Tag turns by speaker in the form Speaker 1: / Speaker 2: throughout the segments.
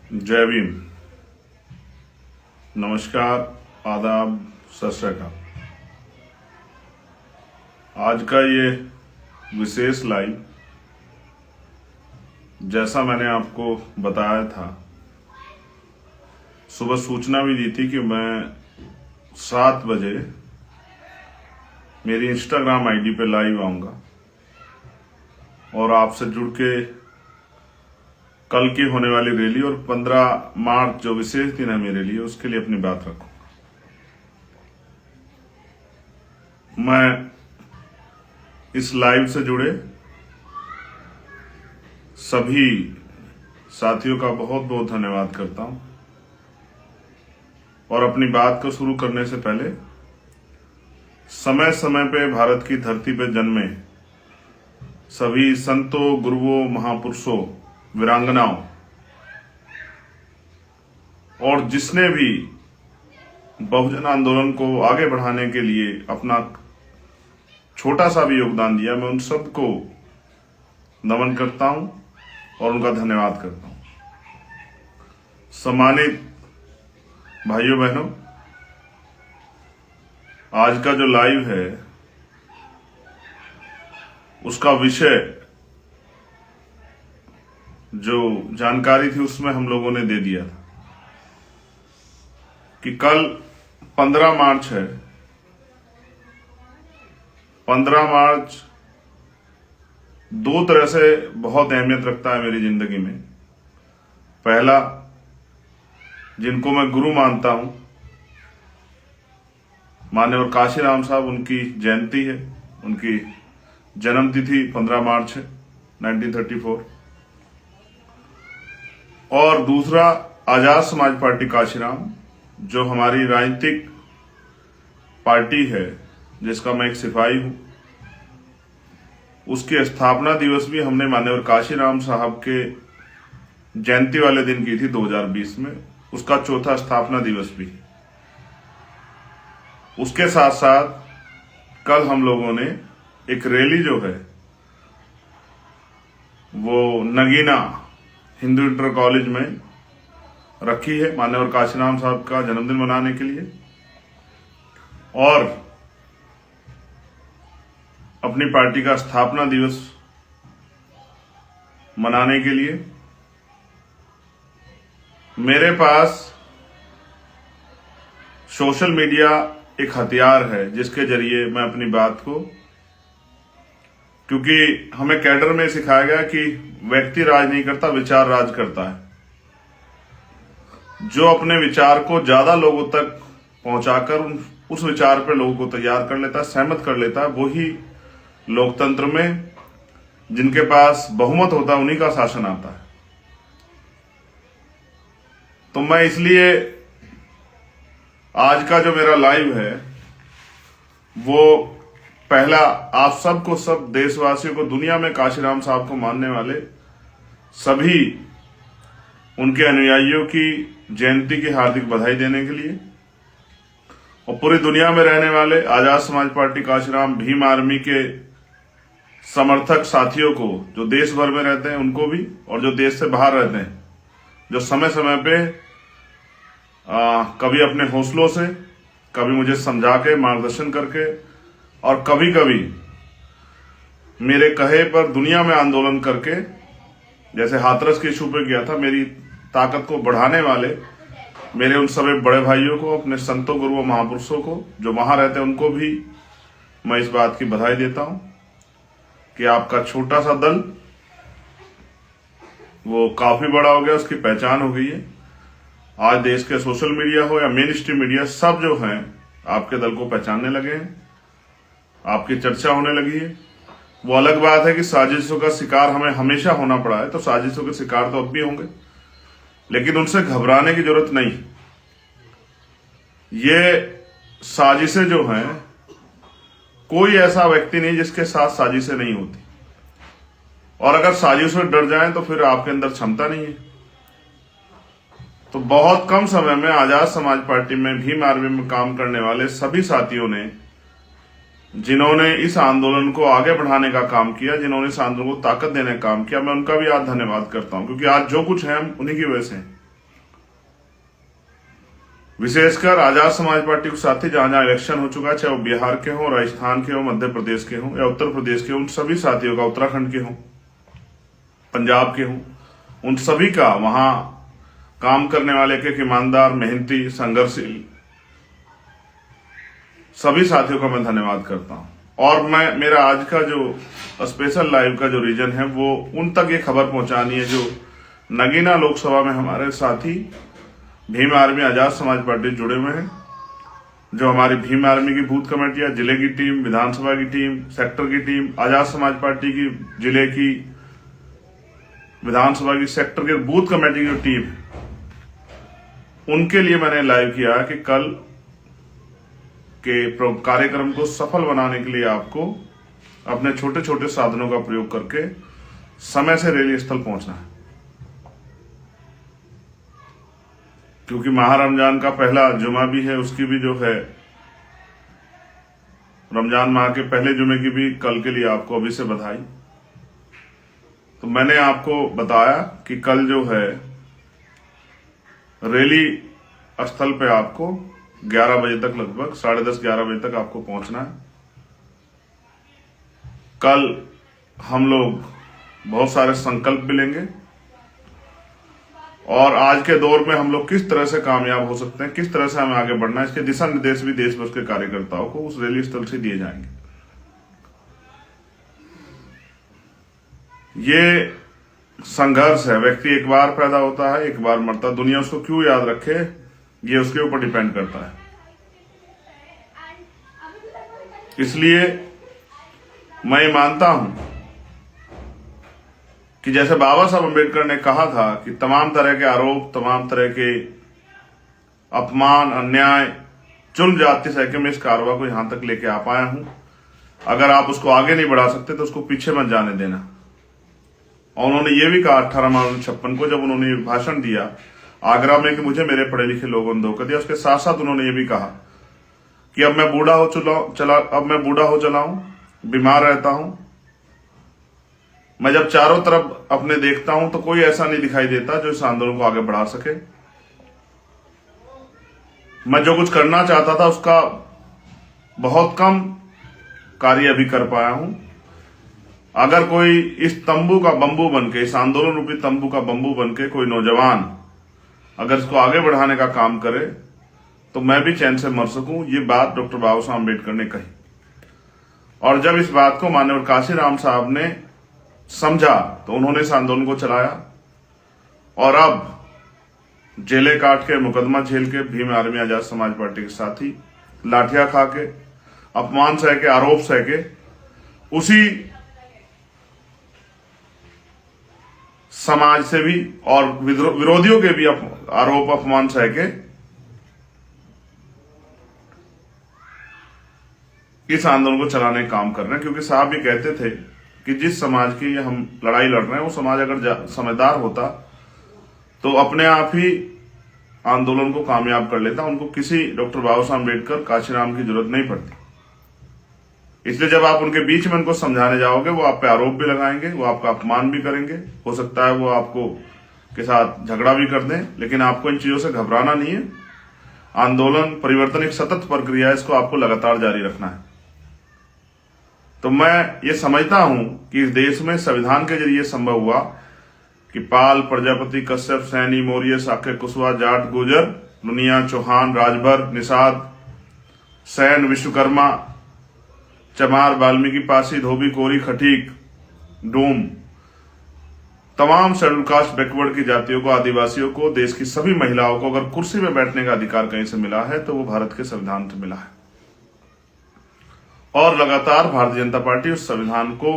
Speaker 1: जय भीम। नमस्कार, आदाब, सत श्री अकाल। आज का ये विशेष लाइव, जैसा मैंने आपको बताया था, सुबह सूचना भी दी थी कि मैं 7 बजे मेरी इंस्टाग्राम आईडी पे लाइव आऊंगा और आपसे जुड़ के कल की होने वाली रैली और 15 मार्च जो विशेष दिन है मेरे लिए, उसके लिए अपनी बात रखूंगा। मैं इस लाइव से जुड़े सभी साथियों का बहुत बहुत धन्यवाद करता हूं और अपनी बात को शुरू करने से पहले समय समय पे भारत की धरती पे जन्मे सभी संतों, गुरुओं, महापुरुषों, वीरांगनाओं और जिसने भी बहुजन आंदोलन को आगे बढ़ाने के लिए अपना छोटा सा भी योगदान दिया, मैं उन सबको नमन करता हूं और उनका धन्यवाद करता हूं। सम्मानित भाइयों बहनों, आज का जो लाइव है उसका विषय जो जानकारी थी उसमें हम लोगों ने दे दिया था कि कल 15 मार्च है। 15 मार्च दो तरह से बहुत अहमियत रखता है मेरी जिंदगी में। पहला, जिनको मैं गुरु मानता हूं, माननीय काशीराम साहब, उनकी जयंती है, उनकी जन्मतिथि 15 मार्च है 1934। और दूसरा, आजाद समाज पार्टी काशीराम, जो हमारी राजनीतिक पार्टी है जिसका मैं एक सिपाही हूं, उसके स्थापना दिवस भी हमने माननीय काशीराम साहब के जयंती वाले दिन की थी 2020 में, उसका चौथा स्थापना दिवस भी। उसके साथ साथ कल हम लोगों ने एक रैली जो है वो नगीना हिंदू इंटर कॉलेज में रखी है माननीय काशीराम साहब का जन्मदिन मनाने के लिए और अपनी पार्टी का स्थापना दिवस मनाने के लिए। मेरे पास सोशल मीडिया एक हथियार है जिसके जरिए मैं अपनी बात को, क्योंकि हमें कैडर में सिखाया गया कि व्यक्ति राज नहीं करता, विचार राज करता है। जो अपने विचार को ज्यादा लोगों तक पहुंचाकर उस विचार पर लोगों को तैयार कर लेता है, सहमत कर लेता है, वही लोकतंत्र में जिनके पास बहुमत होता है उन्हीं का शासन आता है। तो मैं इसलिए आज का जो मेरा लाइव है वो पहला, आप सबको, सब देशवासियों को, दुनिया में काशीराम साहब को मानने वाले सभी उनके अनुयायियों की जयंती की हार्दिक बधाई देने के लिए, और पूरी दुनिया में रहने वाले आजाद समाज पार्टी काशीराम भीम आर्मी के समर्थक साथियों को, जो देश भर में रहते हैं उनको भी, और जो देश से बाहर रहते हैं, जो समय समय पे कभी अपने हौसलों से, कभी मुझे समझा के, मार्गदर्शन करके, और कभी कभी मेरे कहे पर दुनिया में आंदोलन करके, जैसे हाथरस के इशू पे किया था, मेरी ताकत को बढ़ाने वाले मेरे उन सभी बड़े भाइयों को, अपने संतों, गुरुओं, महापुरुषों को जो वहां रहते हैं, उनको भी मैं इस बात की बधाई देता हूं कि आपका छोटा सा दल वो काफी बड़ा हो गया, उसकी पहचान हो गई है। आज देश के सोशल मीडिया हो या मेन स्ट्रीम मीडिया, सब जो हैं आपके दल को पहचानने लगे हैं, आपकी चर्चा होने लगी है। वो अलग बात है कि साजिशों का शिकार हमें हमेशा होना पड़ा है, तो साजिशों के शिकार तो अब भी होंगे, लेकिन उनसे घबराने की जरूरत नहीं। ये साजिशें जो हैं, कोई ऐसा व्यक्ति नहीं जिसके साथ साजिशें नहीं होती, और अगर साजिशों से डर जाएं तो फिर आपके अंदर क्षमता नहीं है। तो बहुत कम समय में आजाद समाज पार्टी में, भीम आर्मी में काम करने वाले सभी साथियों ने, जिन्होंने इस आंदोलन को आगे बढ़ाने का काम किया, जिन्होंने इस आंदोलन को ताकत देने का काम किया, मैं उनका भी आज धन्यवाद करता हूं, क्योंकि आज जो कुछ है हम उन्हीं की वजह से हैं। विशेषकर आजाद समाज पार्टी के साथी जहां जहां इलेक्शन हो चुका है, चाहे वो बिहार के हों, राजस्थान के हों, मध्य प्रदेश के हों या उत्तर प्रदेश के, उन सभी साथियों का, उत्तराखंड के हों, पंजाब के हों, उन सभी का वहां काम करने वाले के ईमानदार, मेहनती, संघर्षशील सभी साथियों का मैं धन्यवाद करता हूं। और मैं मेरा आज का जो स्पेशल लाइव का जो रीजन है वो उन तक ये खबर पहुंचानी है जो नगीना लोकसभा में हमारे साथी भीम आर्मी आजाद समाज पार्टी जुड़े हुए हैं, जो हमारी भीम आर्मी की बूथ कमेटियां, जिले की टीम, विधानसभा की टीम, सेक्टर की टीम, आजाद समाज पार्टी की जिले की, विधानसभा की, सेक्टर की बूथ कमेटी की जो टीम है, उनके लिए मैंने लाइव किया कि कल के कार्यक्रम को सफल बनाने के लिए आपको अपने छोटे छोटे साधनों का प्रयोग करके समय से रैली स्थल पहुंचना है, क्योंकि माह रमजान का पहला जुमा भी है, उसकी भी जो है रमजान माह के पहले जुमे की भी कल के लिए आपको अभी से बधाई। तो मैंने आपको बताया कि कल जो है रैली स्थल पे आपको 11 बजे तक, लगभग 10:30-11 बजे तक आपको पहुंचना है। कल हम लोग बहुत सारे संकल्प भी लेंगे और आज के दौर में हम लोग किस तरह से कामयाब हो सकते हैं, किस तरह से हमें आगे बढ़ना है, इसके दिशा निर्देश भी देश भर के कार्यकर्ताओं को उस रैली स्थल से दिए जाएंगे। ये संघर्ष है, व्यक्ति एक बार पैदा होता है, एक बार मरता, दुनिया उसको क्यों याद रखे ये उसके ऊपर डिपेंड करता है। इसलिए मैं मानता हूं कि जैसे बाबा साहब अम्बेडकर ने कहा था कि तमाम तरह के आरोप, तमाम तरह के अपमान, अन्याय, जुल्म जाति सह के मैं इस कारवा को यहां तक लेके आ पाया हूं। अगर आप उसको आगे नहीं बढ़ा सकते तो उसको पीछे मत जाने देना। और उन्होंने ये भी कहा 18 मार्च 1956 को जब उन्होंने भाषण दिया आगरा में कि मुझे मेरे पढ़े लिखे लोगों ने धोखा दिया, उसके साथ साथ उन्होंने ये भी कहा कि अब मैं बूढ़ा हो चला हूं, बीमार रहता हूं, मैं जब चारों तरफ अपने देखता हूं तो कोई ऐसा नहीं दिखाई देता जो इस आंदोलन को आगे बढ़ा सके। मैं जो कुछ करना चाहता था उसका बहुत कम कार्य अभी कर पाया हूं। अगर कोई इस तंबू का बंबू बनके, इस आंदोलन रूपी तंबू का बंबू बनके कोई नौजवान अगर इसको आगे बढ़ाने का काम करे तो मैं भी चैन से मर सकूं, ये बात डॉक्टर बाबा साहब अम्बेडकर ने कही। और जब इस बात को माननीय काशीराम साहब ने समझा तो उन्होंने इस आंदोलन को चलाया और अब जेले काट के, मुकदमा झेल के, भीम आर्मी आजाद समाज पार्टी के साथी लाठियां खा के, अपमान सह के, आरोप सह के, उसी समाज से भी और विरोधियों के भी आरोप अपमान सह के इस आंदोलन को चलाने का काम कर रहे हैं। क्योंकि साहब भी कहते थे कि जिस समाज की हम लड़ाई लड़ रहे हैं वो समाज अगर समझदार होता तो अपने आप ही आंदोलन को कामयाब कर लेता, उनको किसी डॉक्टर बाबा साहब अम्बेडकर, काशीराम की जरूरत नहीं पड़ती। इसलिए जब आप उनके बीच में उनको समझाने जाओगे वो आप पे आरोप भी लगाएंगे, वो आपका अपमान भी करेंगे, हो सकता है वो आपको के साथ झगड़ा भी कर दें, लेकिन आपको इन चीजों से घबराना नहीं है। आंदोलन, परिवर्तन एक सतत प्रक्रिया है, इसको आपको लगातार जारी रखना है। तो मैं ये समझता हूं कि इस देश में संविधान के जरिए संभव हुआ कि पाल, प्रजापति, कश्यप, सैनी, मौर्य, साक्य, कुशवाहा, जाट, गुर्जर, लुनिया, चौहान, राजभर, निषाद, सैन, विश्वकर्मा, चमार, वाल्मीकि, पासी, धोबी, कोरी, खटीक, डोम, तमाम शेड्यूल कास्ट, बैकवर्ड की जातियों को, आदिवासियों को, देश की सभी महिलाओं को अगर कुर्सी में बैठने का अधिकार कहीं से मिला है तो वो भारत के संविधान से मिला है। और लगातार भारतीय जनता पार्टी उस संविधान को,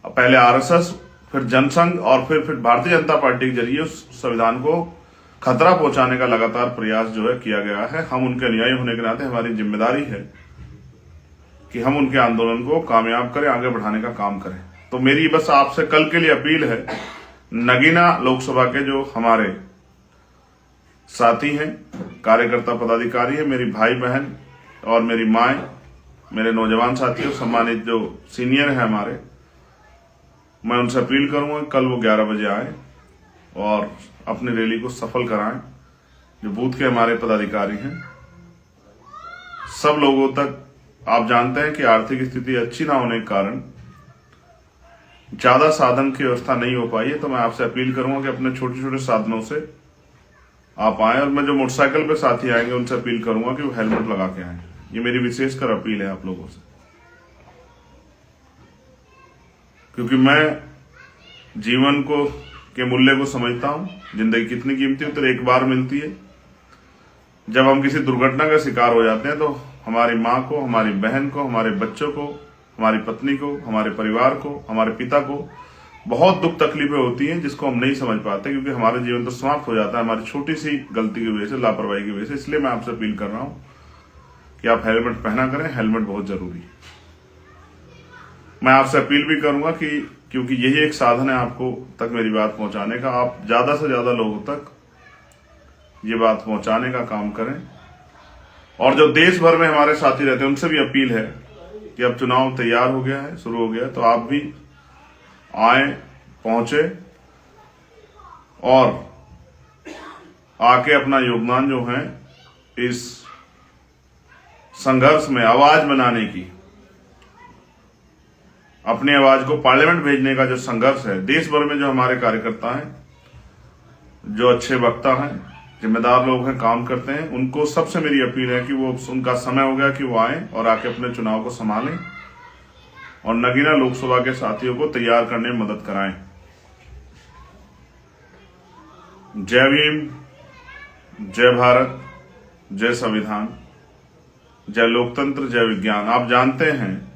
Speaker 1: पहले आरएसएस, फिर जनसंघ और फिर भारतीय जनता पार्टी के जरिए उस संविधान को खतरा पहुंचाने का लगातार प्रयास जो है किया गया है। हम उनके अनुयायी होने के नाते हमारी जिम्मेदारी है कि हम उनके आंदोलन को कामयाब करें, आगे बढ़ाने का काम करें। तो मेरी बस आपसे कल के लिए अपील है, नगीना लोकसभा के जो हमारे साथी हैं, कार्यकर्ता, पदाधिकारी हैं, मेरी भाई बहन और मेरी माए, मेरे नौजवान साथियों, सम्मानित जो सीनियर हैं हमारे, मैं उनसे अपील करूंगा कल वो 11 बजे आए और अपनी रैली को सफल कराएं। जो बूथ के हमारे पदाधिकारी हैं, सब लोगों तक, आप जानते हैं कि आर्थिक स्थिति अच्छी ना होने के कारण ज्यादा साधन की व्यवस्था नहीं हो पाई है। तो मैं आपसे अपील करूंगा कि अपने छोटे छोटे साधनों से आप आए, और मैं जो मोटरसाइकिल पे साथी आएंगे उनसे अपील करूंगा कि वो हेलमेट लगा के आए। ये मेरी विशेषकर अपील है आप लोगों से, क्योंकि मैं जीवन को के मूल्य को समझता हूं। जिंदगी कितनी कीमती है, तो एक बार मिलती है। जब हम किसी दुर्घटना का शिकार हो जाते हैं तो हमारी माँ को, हमारी बहन को, हमारे बच्चों को, हमारी पत्नी को, हमारे परिवार को, हमारे पिता को बहुत दुख तकलीफें होती हैं, जिसको हम नहीं समझ पाते, क्योंकि हमारा जीवन तो समाप्त हो जाता है हमारी छोटी सी गलती की वजह से, लापरवाही की वजह से। इसलिए मैं आपसे अपील कर रहा हूं कि आप हेलमेट पहना करें। हेलमेट बहुत जरूरी है। मैं आपसे अपील भी करूंगा कि क्योंकि यही एक साधन है आपको तक मेरी बात पहुंचाने का, आप ज्यादा से ज्यादा लोगों तक ये बात पहुंचाने का काम करें। और जो देश भर में हमारे साथी रहते हैं उनसे भी अपील है कि अब चुनाव तैयार हो गया है, शुरू हो गया है, तो आप भी आए, पहुंचे और आके अपना योगदान जो है इस संघर्ष में आवाज बनाने की, अपनी आवाज को पार्लियामेंट भेजने का जो संघर्ष है, देश भर में जो हमारे कार्यकर्ता हैं, जो अच्छे वक्ता हैं, जिम्मेदार लोग हैं, काम करते हैं, उनको सबसे मेरी अपील है कि वो, उनका समय हो गया कि वो आए और आके अपने चुनाव को संभालें और नगीना लोकसभा के साथियों को तैयार करने में मदद कराएं। जय भीम, जय भारत, जय संविधान, जय लोकतंत्र, जय विज्ञान। आप जानते हैं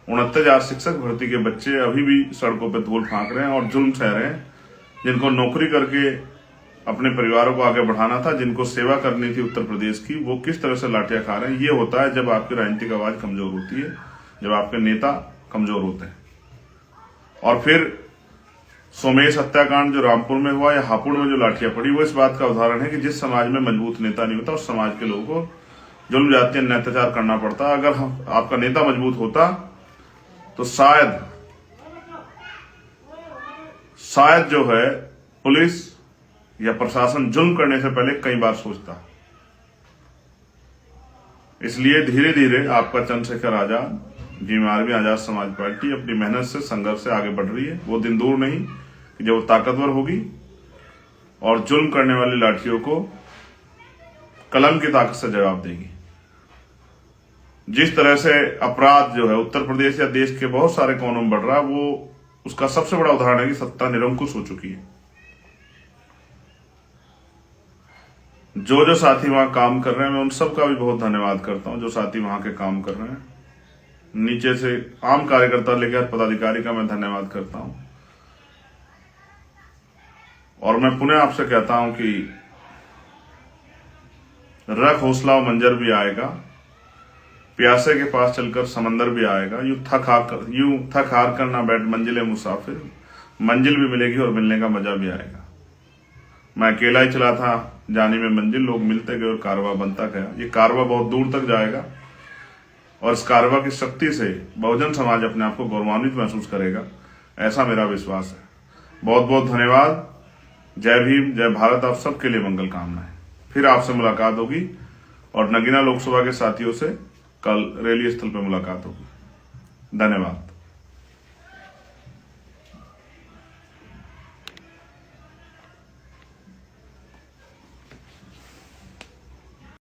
Speaker 1: 69,000 शिक्षक भर्ती के बच्चे अभी भी सड़कों पर धूल फांक रहे हैं और जुल्म सह रहे हैं, जिनको नौकरी करके अपने परिवारों को आगे बढ़ाना था, जिनको सेवा करनी थी उत्तर प्रदेश की, वो किस तरह से लाठियां खा रहे हैं। ये होता है जब आपकी राजनीतिक आवाज कमजोर होती है, जब आपके नेता कमजोर होते हैं। और फिर सोमेश हत्याकांड जो रामपुर में हुआ या हापुड़ में जो लाठियां पड़ी, वो इस बात का उदाहरण है कि जिस समाज में मजबूत नेता नहीं होता, उस समाज के लोगों को जुल्म जाति अन्याय अत्याचार करना पड़ता। अगर आपका नेता मजबूत होता तो शायद जो है पुलिस या प्रशासन जुल्म करने से पहले कई बार सोचता। इसलिए धीरे धीरे आपका चंद्रशेखर आजाद, भीम आर्मी, आजाद समाज पार्टी अपनी मेहनत से, संघर्ष से आगे बढ़ रही है। वो दिन दूर नहीं कि जब वो ताकतवर होगी और जुल्म करने वाली लाठियों को कलम की ताकत से जवाब देगी। जिस तरह से अपराध जो है उत्तर प्रदेश या देश के बहुत सारे कोनों में बढ़ रहा है, वो उसका सबसे बड़ा उदाहरण है कि सत्ता निरंकुश हो चुकी है। जो साथी वहां काम कर रहे हैं, मैं उन सबका भी बहुत धन्यवाद करता हूं, जो साथी वहां के काम कर रहे हैं। नीचे से आम कार्यकर्ता लेकर पदाधिकारी का मैं धन्यवाद करता हूं। और मैं पुनः आपसे कहता हूं कि रख हौसला और मंजर भी आएगा, प्यासे के पास चलकर समंदर भी आएगा। यूं थक हार कर ना बैठ मंजिले मुसाफिर, मंजिल भी मिलेगी और मिलने का मजा भी आएगा। मैं अकेला ही चला था जाने में मंजिल, लोग मिलते गए और कारवा बनता गया। ये कारवा बहुत दूर तक जाएगा और इस कारवा की शक्ति से बहुजन समाज अपने आप को गौरवान्वित महसूस करेगा, ऐसा मेरा विश्वास है। बहुत बहुत धन्यवाद। जय भीम, जय भारत। आप सबके लिए मंगल कामनाएं। फिर आपसे मुलाकात होगी और नगीना लोकसभा के साथियों से कल रैली स्थल पर मुलाकात होगी। धन्यवाद।